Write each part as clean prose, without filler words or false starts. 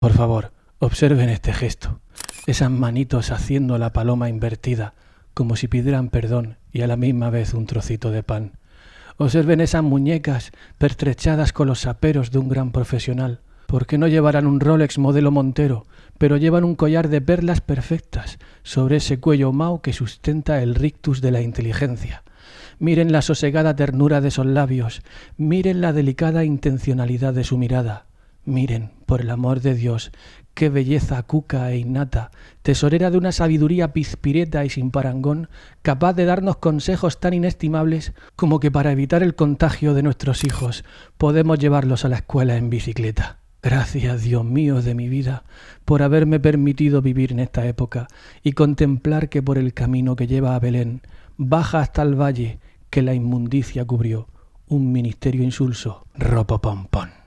Por favor, observen este gesto. Esas manitos haciendo la paloma invertida, como si pidieran perdón y a la misma vez un trocito de pan. Observen esas muñecas pertrechadas con los aperos de un gran profesional. Porque no llevarán un Rolex modelo Montero, pero llevan un collar de perlas perfectas sobre ese cuello mao que sustenta el rictus de la inteligencia. Miren la sosegada ternura de esos labios, miren la delicada intencionalidad de su mirada. Miren, por el amor de Dios, qué belleza cuca e innata, tesorera de una sabiduría pizpireta y sin parangón, capaz de darnos consejos tan inestimables como que para evitar el contagio de nuestros hijos podemos llevarlos a la escuela en bicicleta. Gracias, Dios mío de mi vida, por haberme permitido vivir en esta época y contemplar que por el camino que lleva a Belén baja hasta el valle que la inmundicia cubrió un ministerio insulso, ropopompón.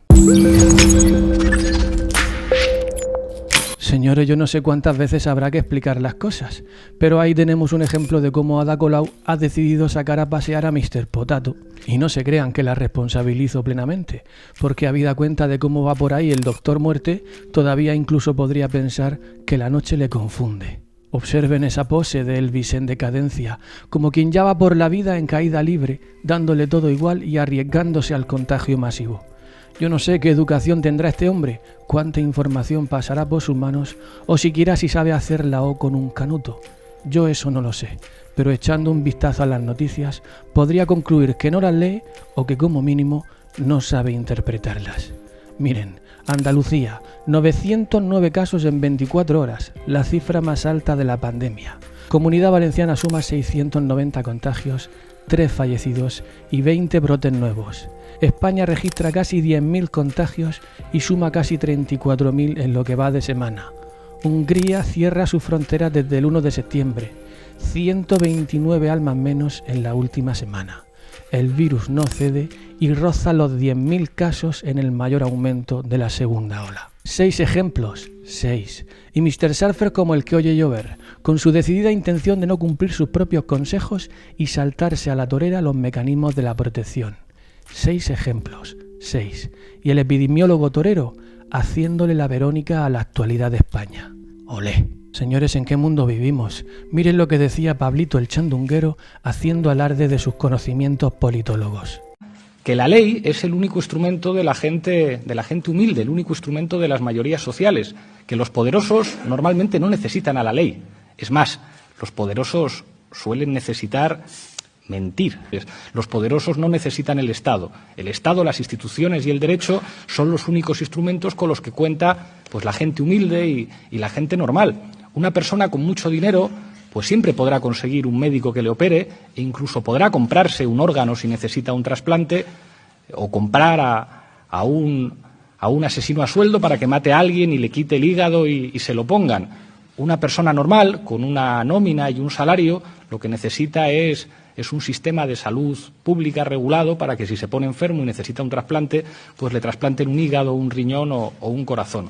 Señores, yo no sé cuántas veces habrá que explicar las cosas, pero ahí tenemos un ejemplo de cómo Ada Colau ha decidido sacar a pasear a Mr. Potato. Y no se crean que la responsabilizo plenamente, porque habida cuenta de cómo va por ahí el Doctor Muerte, todavía incluso podría pensar que la noche le confunde. Observen esa pose de Elvis en decadencia, como quien ya va por la vida en caída libre, dándole todo igual y arriesgándose al contagio masivo. Yo no sé qué educación tendrá este hombre, cuánta información pasará por sus manos, o siquiera si sabe hacer la O con un canuto. Yo eso no lo sé, pero echando un vistazo a las noticias, podría concluir que no las lee o que como mínimo no sabe interpretarlas. Miren, Andalucía, 909 casos en 24 horas, la cifra más alta de la pandemia. Comunidad Valenciana suma 690 contagios, 3 fallecidos y 20 brotes nuevos. España registra casi 10.000 contagios y suma casi 34.000 en lo que va de semana. Hungría cierra sus fronteras desde el 1 de septiembre. 129 almas menos en la última semana. El virus no cede y roza los 10.000 casos en el mayor aumento de la segunda ola. 6 ejemplos, 6. Y Mr. Surfer como el que oye llover, con su decidida intención de no cumplir sus propios consejos y saltarse a la torera los mecanismos de la protección. 6 ejemplos, 6. Y el epidemiólogo torero haciéndole la Verónica a la actualidad de España. ¡Olé! Señores, ¿en qué mundo vivimos? Miren lo que decía Pablito el Chandunguero haciendo alarde de sus conocimientos politólogos. Que la ley es el único instrumento de la gente humilde, el único instrumento de las mayorías sociales, que los poderosos normalmente no necesitan a la ley. Es más, los poderosos suelen necesitar mentir. Los poderosos no necesitan el Estado. El Estado, las instituciones y el derecho son los únicos instrumentos con los que cuenta pues la gente humilde y la gente normal. Una persona con mucho dinero pues siempre podrá conseguir un médico que le opere e incluso podrá comprarse un órgano si necesita un trasplante o comprar a un asesino a sueldo para que mate a alguien y le quite el hígado y se lo pongan. Una persona normal, con una nómina y un salario, lo que necesita es un sistema de salud pública regulado para que si se pone enfermo y necesita un trasplante, pues le trasplanten un hígado, un riñón o un corazón.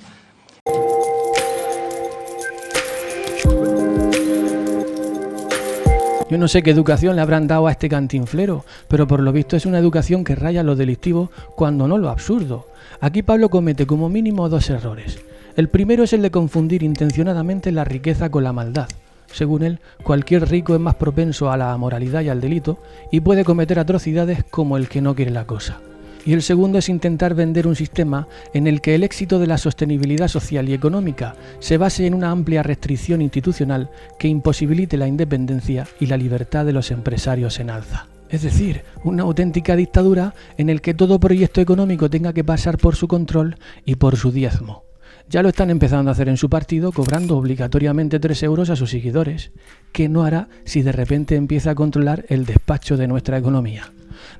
Yo no sé qué educación le habrán dado a este cantinflero, pero por lo visto es una educación que raya lo delictivo cuando no lo absurdo. Aquí Pablo comete como mínimo 2 errores. El primero es el de confundir intencionadamente la riqueza con la maldad. Según él, cualquier rico es más propenso a la amoralidad y al delito y puede cometer atrocidades como el que no quiere la cosa. Y el segundo es intentar vender un sistema en el que el éxito de la sostenibilidad social y económica se base en una amplia restricción institucional que imposibilite la independencia y la libertad de los empresarios en alza. Es decir, una auténtica dictadura en el que todo proyecto económico tenga que pasar por su control y por su diezmo. Ya lo están empezando a hacer en su partido, cobrando obligatoriamente 3 euros a sus seguidores. ¿Qué no hará si de repente empieza a controlar el despacho de nuestra economía?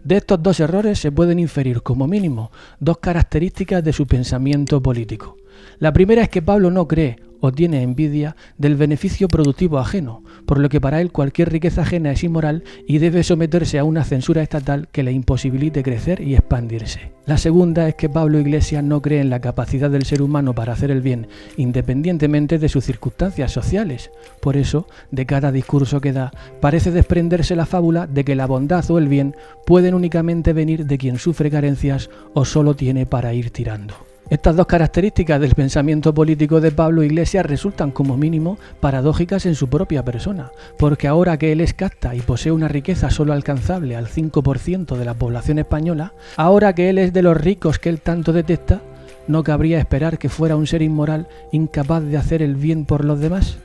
De estos 2 errores se pueden inferir como mínimo 2 características de su pensamiento político. La primera es que Pablo no cree o tiene envidia del beneficio productivo ajeno, por lo que para él cualquier riqueza ajena es inmoral y debe someterse a una censura estatal que le imposibilite crecer y expandirse. La segunda es que Pablo Iglesias no cree en la capacidad del ser humano para hacer el bien, independientemente de sus circunstancias sociales. Por eso, de cada discurso que da, parece desprenderse la fábula de que la bondad o el bien pueden únicamente venir de quien sufre carencias o solo tiene para ir tirando. Estas dos características del pensamiento político de Pablo Iglesias resultan como mínimo paradójicas en su propia persona, porque ahora que él es casta y posee una riqueza solo alcanzable al 5% de la población española, ahora que él es de los ricos que él tanto detesta, ¿no cabría esperar que fuera un ser inmoral incapaz de hacer el bien por los demás?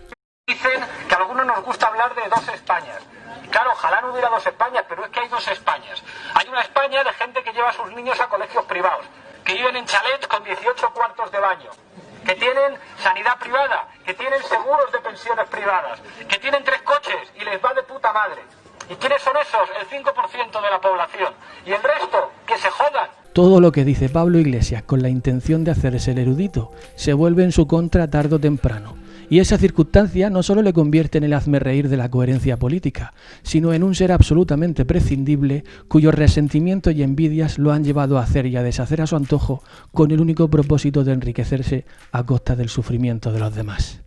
Dicen que a algunos nos gusta hablar de dos Españas. Y claro, ojalá no hubiera dos Españas, pero es que hay dos Españas. Hay una España de gente que lleva a sus niños a colegios privados, que viven en chalets con 18 cuartos de baño, que tienen sanidad privada, que tienen seguros de pensiones privadas, que tienen 3 coches y les va de puta madre. ¿Y quiénes son esos? El 5% de la población. Y el resto, que se jodan. Todo lo que dice Pablo Iglesias con la intención de hacerse el erudito se vuelve en su contra tarde o temprano. Y esa circunstancia no solo le convierte en el hazmerreír de la coherencia política, sino en un ser absolutamente prescindible cuyos resentimientos y envidias lo han llevado a hacer y a deshacer a su antojo con el único propósito de enriquecerse a costa del sufrimiento de los demás.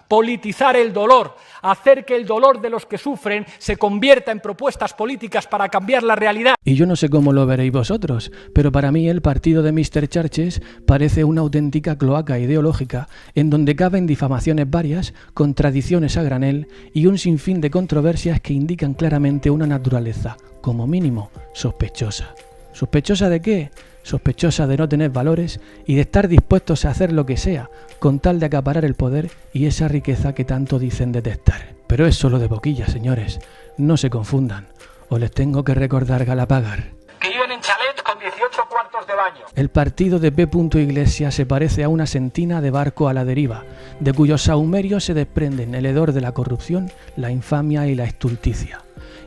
Politizar el dolor, hacer que el dolor de los que sufren se convierta en propuestas políticas para cambiar la realidad. Y yo no sé cómo lo veréis vosotros, pero para mí el partido de Mr. Churches parece una auténtica cloaca ideológica en donde caben difamaciones varias, contradicciones a granel y un sinfín de controversias que indican claramente una naturaleza, como mínimo, sospechosa. ¿Sospechosa de qué? Sospechosa de no tener valores y de estar dispuestos a hacer lo que sea con tal de acaparar el poder y esa riqueza que tanto dicen detestar. Pero es solo de boquilla, señores. No se confundan. O les tengo que recordar Galapagar. Que viven en chalets con 18 cuartos de baño. El partido de P. Iglesias se parece a una sentina de barco a la deriva, de cuyos sahumerios se desprenden el hedor de la corrupción, la infamia y la estulticia.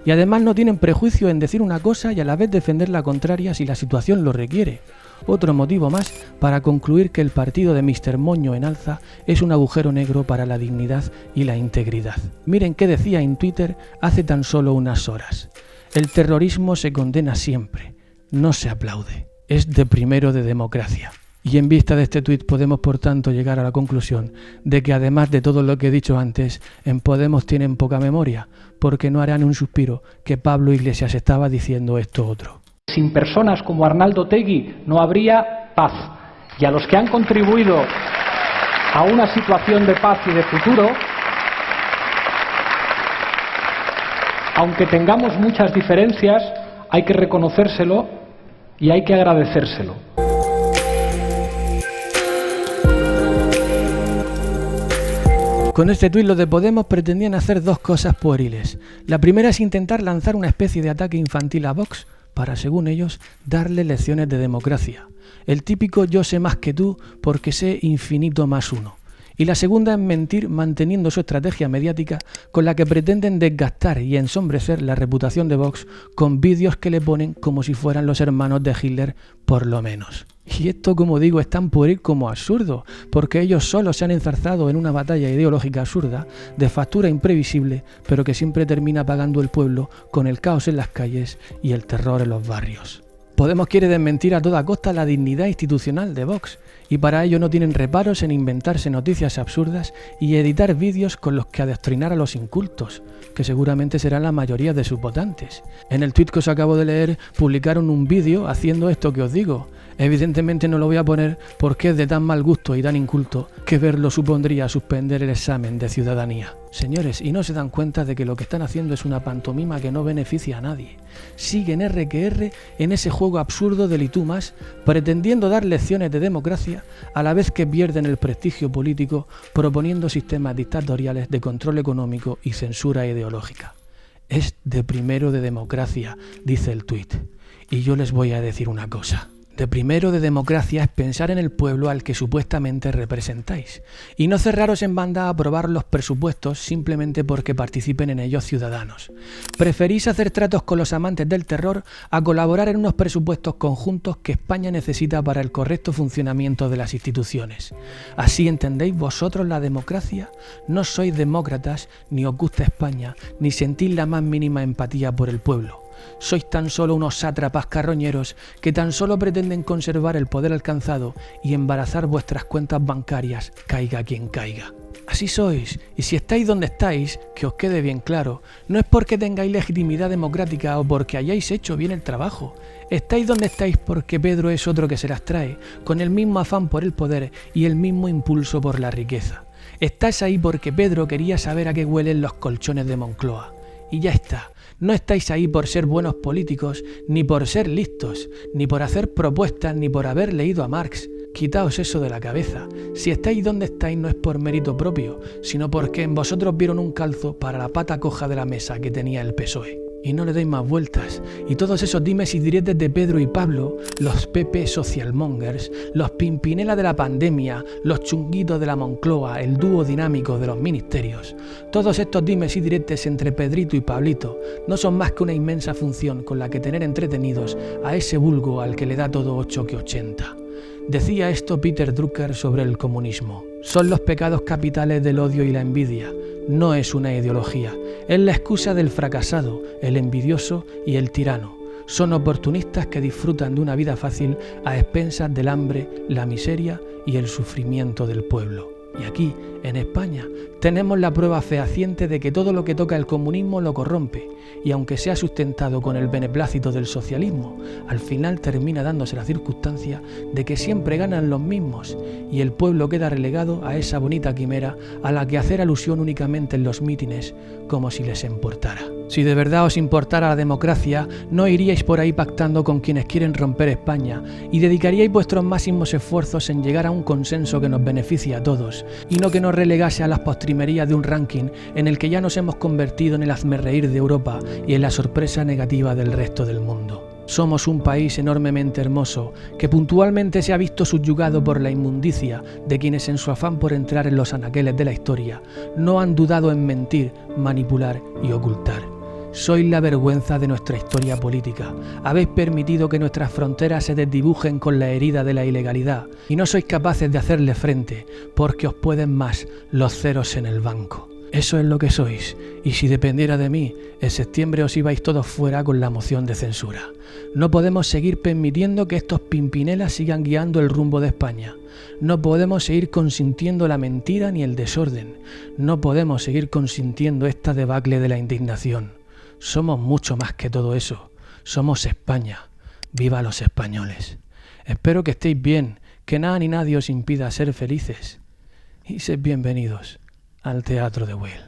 Y además no tienen prejuicio en decir una cosa y a la vez defender la contraria si la situación lo requiere. Otro motivo más para concluir que el partido de Mr. Moño en alza es un agujero negro para la dignidad y la integridad. Miren qué decía en Twitter hace tan solo unas horas. El terrorismo se condena siempre, no se aplaude. Es de primero de democracia. Y en vista de este tuit podemos por tanto llegar a la conclusión de que además de todo lo que he dicho antes, en Podemos tienen poca memoria, porque no harán un suspiro que Pablo Iglesias estaba diciendo esto otro. Sin personas como Arnaldo Otegi no habría paz. Y a los que han contribuido a una situación de paz y de futuro, aunque tengamos muchas diferencias, hay que reconocérselo y hay que agradecérselo. Con este tuit los de Podemos pretendían hacer dos cosas pueriles. La primera es intentar lanzar una especie de ataque infantil a Vox para, según ellos, darle lecciones de democracia. El típico yo sé más que tú porque sé infinito más uno. Y la segunda es mentir manteniendo su estrategia mediática con la que pretenden desgastar y ensombrecer la reputación de Vox con vídeos que le ponen como si fueran los hermanos de Hitler, por lo menos. Y esto, como digo, es tan pueril como absurdo, porque ellos solos se han enzarzado en una batalla ideológica absurda, de factura imprevisible, pero que siempre termina pagando el pueblo con el caos en las calles y el terror en los barrios. Podemos quiere desmentir a toda costa la dignidad institucional de Vox, y para ello no tienen reparos en inventarse noticias absurdas y editar vídeos con los que adoctrinar a los incultos, que seguramente serán la mayoría de sus votantes. En el tuit que os acabo de leer publicaron un vídeo haciendo esto que os digo. Evidentemente no lo voy a poner porque es de tan mal gusto y tan inculto que verlo supondría suspender el examen de ciudadanía. Señores, y no se dan cuenta de que lo que están haciendo es una pantomima que no beneficia a nadie. Siguen R que R en ese juego absurdo del y tú más, pretendiendo dar lecciones de democracia a la vez que pierden el prestigio político proponiendo sistemas dictatoriales de control económico y censura ideológica. Es de primero de democracia, dice el tuit. Y yo les voy a decir una cosa. De primero de democracia es pensar en el pueblo al que supuestamente representáis y no cerraros en banda a aprobar los presupuestos simplemente porque participen en ellos ciudadanos. Preferís hacer tratos con los amantes del terror a colaborar en unos presupuestos conjuntos que España necesita para el correcto funcionamiento de las instituciones. ¿Así entendéis vosotros la democracia? No sois demócratas, ni os gusta España, ni sentís la más mínima empatía por el pueblo. Sois tan solo unos sátrapas carroñeros que tan solo pretenden conservar el poder alcanzado y embarazar vuestras cuentas bancarias, caiga quien caiga. Así Así sois, y si estáis donde estáis, que os quede bien claro, no es porque tengáis legitimidad democrática o porque hayáis hecho bien el trabajo. Estáis donde estáis porque Pedro es otro que se las trae, con el mismo afán por el poder y el mismo impulso por la riqueza. Estáis ahí porque Pedro quería saber a qué huelen los colchones de Moncloa. Y ya está. No estáis ahí por ser buenos políticos, ni por ser listos, ni por hacer propuestas, ni por haber leído a Marx. Quitaos eso de la cabeza. Si estáis donde estáis no es por mérito propio, sino porque en vosotros vieron un calzo para la pata coja de la mesa que tenía el PSOE. Y no le deis más vueltas. Y todos esos dimes y diretes de Pedro y Pablo, los PP socialmongers, los Pimpinela de la pandemia, los chunguitos de la Moncloa, el dúo dinámico de los ministerios, todos estos dimes y diretes entre Pedrito y Pablito no son más que una inmensa función con la que tener entretenidos a ese vulgo al que le da todo 8 que 80. Decía esto Peter Drucker sobre el comunismo. Son los pecados capitales del odio y la envidia. No es una ideología. Es la excusa del fracasado, el envidioso y el tirano. Son oportunistas que disfrutan de una vida fácil a expensas del hambre, la miseria y el sufrimiento del pueblo. Y aquí, en España, tenemos la prueba fehaciente de que todo lo que toca el comunismo lo corrompe, y aunque sea sustentado con el beneplácito del socialismo, al final termina dándose la circunstancia de que siempre ganan los mismos, y el pueblo queda relegado a esa bonita quimera a la que hacer alusión únicamente en los mítines, como si les importara. Si de verdad os importara la democracia, no iríais por ahí pactando con quienes quieren romper España, y dedicaríais vuestros máximos esfuerzos en llegar a un consenso que nos beneficie a todos, y no que nos relegase a las postrimerías de un ranking en el que ya nos hemos convertido en el hazmerreír de Europa y en la sorpresa negativa del resto del mundo. Somos un país enormemente hermoso, que puntualmente se ha visto subyugado por la inmundicia de quienes en su afán por entrar en los anaqueles de la historia no han dudado en mentir, manipular y ocultar. Sois la vergüenza de nuestra historia política. Habéis permitido que nuestras fronteras se desdibujen con la herida de la ilegalidad y no sois capaces de hacerle frente porque os pueden más los ceros en el banco. Eso es lo que sois, y si dependiera de mí, en septiembre os ibais todos fuera con la moción de censura. No podemos seguir permitiendo que estos pimpinelas sigan guiando el rumbo de España. No podemos seguir consintiendo la mentira ni el desorden. No podemos seguir consintiendo esta debacle de la indignación. Somos mucho más que todo eso. Somos España. ¡Viva los españoles! Espero que estéis bien, que nada ni nadie os impida ser felices. Y sed bienvenidos al Teatro de Will.